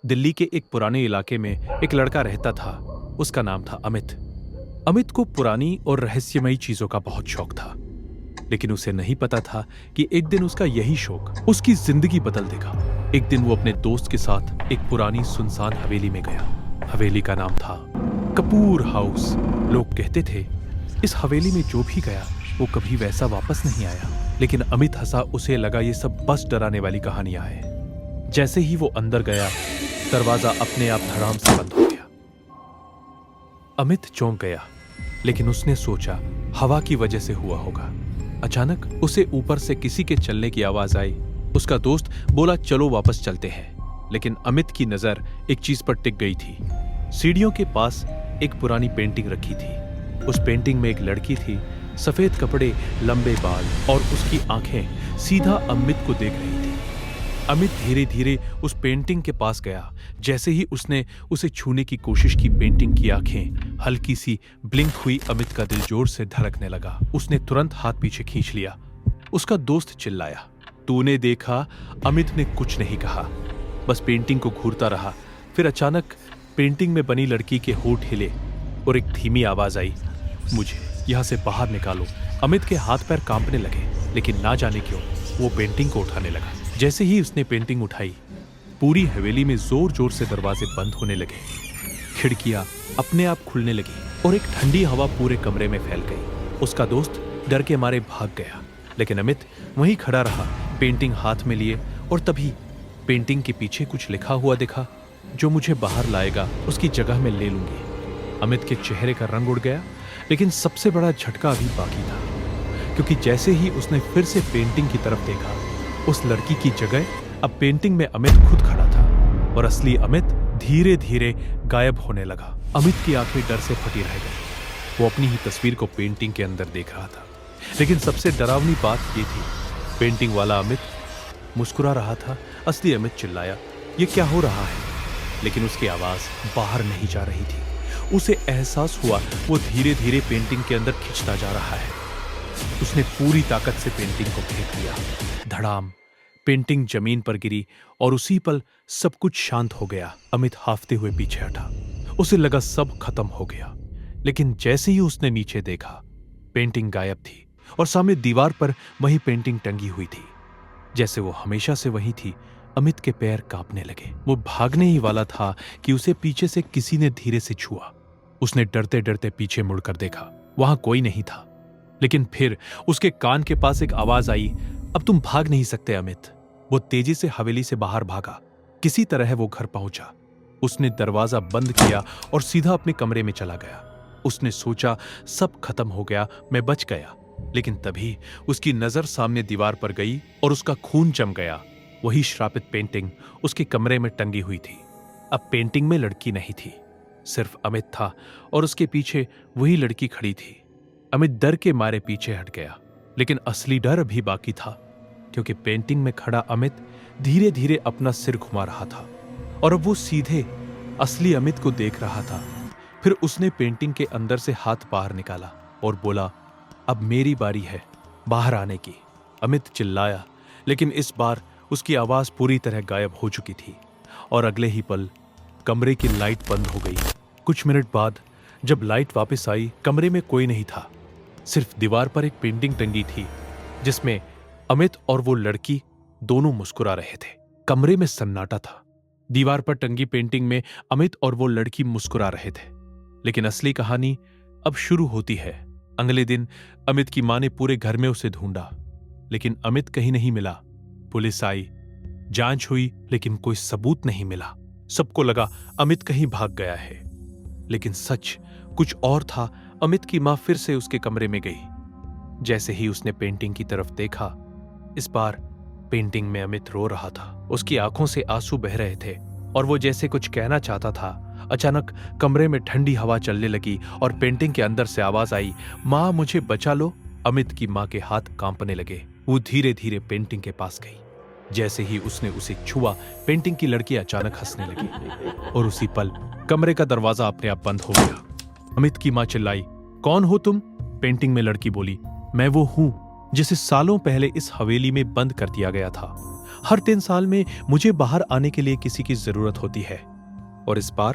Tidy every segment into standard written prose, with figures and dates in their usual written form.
दिल्ली के एक पुराने इलाके में एक लड़का रहता था। उसका नाम था अमित। अमित को पुरानी और रहस्यमयी चीजों का बहुत शौक था, लेकिन उसे नहीं पता था कि एक दिन उसका यही शौक उसकी जिंदगी बदल देगा। एक दिन वो अपने दोस्त के साथ एक पुरानी सुनसान हवेली में गया। हवेली का नाम था कपूर हाउस। लोग कहते थे इस हवेली में जो भी गया वो कभी वैसा वापस नहीं आया, लेकिन अमित हंसा। उसे लगा ये सब बस डराने वाली कहानियां हैं। जैसे ही वो अंदर गया, दरवाजा अपने आप धड़ाम से बंद हो गया। अमित चौंक गया, लेकिन उसने सोचा हवा की वजह से हुआ होगा। अचानक उसे ऊपर से किसी के चलने की आवाज आई। उसका दोस्त बोला चलो वापस चलते हैं, लेकिन अमित की नजर एक चीज पर टिक गई थी। सीढ़ियों के पास एक पुरानी पेंटिंग रखी थी। उस पेंटिंग में एक लड़की थी, सफेद कपड़े, लंबे बाल और उसकी आंखें सीधा अमित को देख रही थी। अमित धीरे धीरे उस पेंटिंग के पास गया। जैसे ही उसने उसे छूने की कोशिश की, पेंटिंग की आंखें हल्की सी ब्लिंक हुई। अमित का दिल जोर से धड़कने लगा। उसने तुरंत हाथ पीछे खींच लिया। उसका दोस्त चिल्लाया, तूने देखा? अमित ने कुछ नहीं कहा, बस पेंटिंग को घूरता रहा। फिर अचानक पेंटिंग में बनी लड़की के होंठ हिले और एक धीमी आवाज आई, मुझे यहां से बाहर निकालो। अमित के हाथ पैर कांपने लगे, लेकिन ना जाने क्यों वो पेंटिंग को उठाने लगा। जैसे ही उसने पेंटिंग उठाई, पूरी हवेली में जोर जोर से दरवाजे बंद होने लगे। खिड़कियां अपने आप खुलने लगी और एक ठंडी हवा पूरे कमरे में फैल गई। उसका दोस्त डर के मारे भाग गया, लेकिन अमित वहीं खड़ा रहा, पेंटिंग हाथ में लिए। और तभी पेंटिंग के पीछे कुछ लिखा हुआ दिखा, जो मुझे बाहर लाएगा उसकी जगह मैं ले लूंगी। अमित के चेहरे का रंग उड़ गया, लेकिन सबसे बड़ा झटका अभी बाकी था, क्योंकि जैसे ही उसने फिर से पेंटिंग की तरफ देखा, उस लड़की की जगह अब पेंटिंग में अमित खुद खड़ा था और असली अमित धीरे धीरे गायब होने लगा। अमित की आंखें डर से फटी रह गई। वो अपनी ही तस्वीर को पेंटिंग के अंदर देख रहा था, लेकिन सबसे डरावनी बात ये थी, पेंटिंग वाला अमित मुस्कुरा रहा था। असली अमित चिल्लाया, ये क्या हो रहा है? लेकिन उसकी आवाज बाहर नहीं जा रही थी। उसे एहसास हुआ वो धीरे धीरे पेंटिंग के अंदर खिंचता जा रहा है। उसने पूरी ताकत से पेंटिंग को फेंक दिया। धड़ाम, पेंटिंग जमीन पर गिरी और उसी पल सब कुछ शांत हो गया। अमित हाफते हुए पीछे हटा। उसे लगा सब खत्म हो गया, लेकिन जैसे ही उसने नीचे देखा, पेंटिंग गायब थी और सामने दीवार पर वही पेंटिंग टंगी हुई थी, जैसे वो हमेशा से वही थी। अमित के पैर कांपने लगे। वो भागने ही वाला था कि उसे पीछे से किसी ने धीरे से छुआ। उसने डरते डरते पीछे मुड़कर देखा, वहां कोई नहीं था। लेकिन फिर उसके कान के पास एक आवाज आई, अब तुम भाग नहीं सकते अमित। वो तेजी से हवेली से बाहर भागा। किसी तरह वो घर पहुंचा। उसने दरवाजा बंद किया और सीधा अपने कमरे में चला गया। उसने सोचा सब खत्म हो गया, मैं बच गया। लेकिन तभी उसकी नजर सामने दीवार पर गई और उसका खून जम गया। वही श्रापित पेंटिंग उसके कमरे में टंगी हुई थी। अब पेंटिंग में लड़की नहीं थी, सिर्फ अमित था और उसके पीछे वही लड़की खड़ी थी। अमित डर के मारे पीछे हट गया, लेकिन असली डर अभी बाकी था, क्योंकि पेंटिंग में खड़ा अमित धीरे धीरे अपना सिर घुमा रहा था और अब वो सीधे असली अमित को देख रहा था। फिर उसने पेंटिंग के अंदर से हाथ बाहर निकाला और बोला, अब मेरी बारी है बाहर आने की। अमित चिल्लाया, लेकिन इस बार उसकी आवाज पूरी तरह गायब हो चुकी थी और अगले ही पल कमरे की लाइट बंद हो गई। कुछ मिनट बाद जब लाइट वापस आई, कमरे में कोई नहीं था। सिर्फ दीवार पर एक पेंटिंग टंगी थी, जिसमें अमित और वो लड़की दोनों मुस्कुरा रहे थे। कमरे में सन्नाटा था। दीवार पर टंगी पेंटिंग में अमित और वो लड़की मुस्कुरा रहे थे। लेकिन असली कहानी अब शुरू होती है। अगले दिन अमित की मां ने पूरे घर में उसे ढूंढा, लेकिन अमित कहीं नहीं मिला। पुलिस आई, जांच हुई, लेकिन कोई सबूत नहीं मिला। सबको लगा अमित कहीं भाग गया है, लेकिन सच कुछ और था। अमित की मां फिर से उसके कमरे में गई। जैसे ही उसने पेंटिंग की तरफ देखा, इस बार पेंटिंग में अमित रो रहा था। उसकी आंखों से आंसू बह रहे थे और वो जैसे कुछ कहना चाहता था। अचानक कमरे में ठंडी हवा चलने लगी और पेंटिंग के अंदर से आवाज आई, मां मुझे बचा लो। अमित की मां के हाथ कांपने लगे। वो धीरे धीरे पेंटिंग के पास गई। जैसे ही उसने उसे छुआ, पेंटिंग की लड़की अचानक हंसने लगी और उसी पल कमरे का दरवाजा अपने आप बंद हो गया। अमित की मां चिल्लाई, कौन हो तुम? पेंटिंग में लड़की बोली, मैं वो हूं जिसे सालों पहले इस हवेली में बंद कर दिया गया था। हर 3 साल में मुझे बाहर आने के लिए किसी की जरूरत होती है, और इस बार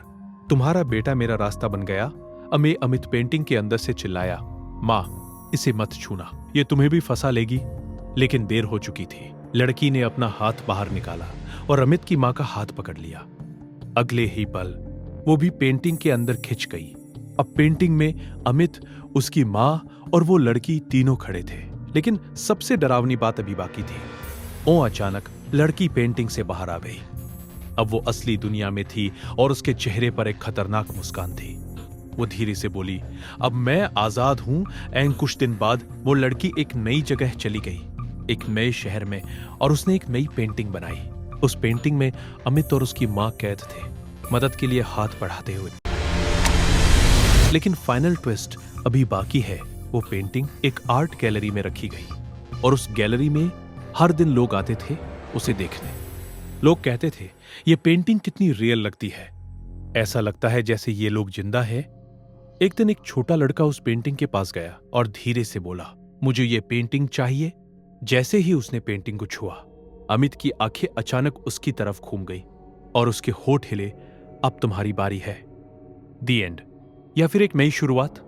तुम्हारा बेटा मेरा रास्ता बन गया। अमित पेंटिंग के अंदर से चिल्लाया, माँ इसे मत छूना, ये तुम्हें भी फंसा लेगी। लेकिन देर हो चुकी थी। लड़की ने अपना हाथ बाहर निकाला और अमित की माँ का हाथ पकड़ लिया। अगले ही पल वो भी पेंटिंग के अंदर खिंच गई। अब पेंटिंग में अमित, उसकी माँ और वो लड़की तीनों खड़े थे। लेकिन सबसे डरावनी बात अभी बाकी थी। अचानक लड़की पेंटिंग से बाहर आ गई। अब वो असली दुनिया में थी और उसके चेहरे पर एक खतरनाक मुस्कान थी। वो धीरे से बोली, अब मैं आजाद हूं। एंड कुछ दिन बाद वो लड़की एक नई जगह चली गई, एक नए शहर में, और उसने एक नई पेंटिंग बनाई। उस पेंटिंग में अमित और उसकी मां कैद थे, मदद के लिए हाथ बढ़ाते हुए। लेकिन फाइनल ट्विस्ट अभी बाकी है। वो पेंटिंग एक आर्ट गैलरी में रखी गई और उस गैलरी में हर दिन लोग आते थे उसे देखने। लोग कहते थे, ये पेंटिंग कितनी रियल लगती है, ऐसा लगता है जैसे ये लोग जिंदा है। एक दिन एक छोटा लड़का उस पेंटिंग के पास गया और धीरे से बोला, मुझे ये पेंटिंग चाहिए। जैसे ही उसने पेंटिंग को छुआ, अमित की आंखें अचानक उसकी तरफ घूम गई और उसके होठ हिले, अब तुम्हारी बारी है। दी एंड। या फिर एक नई शुरुआत।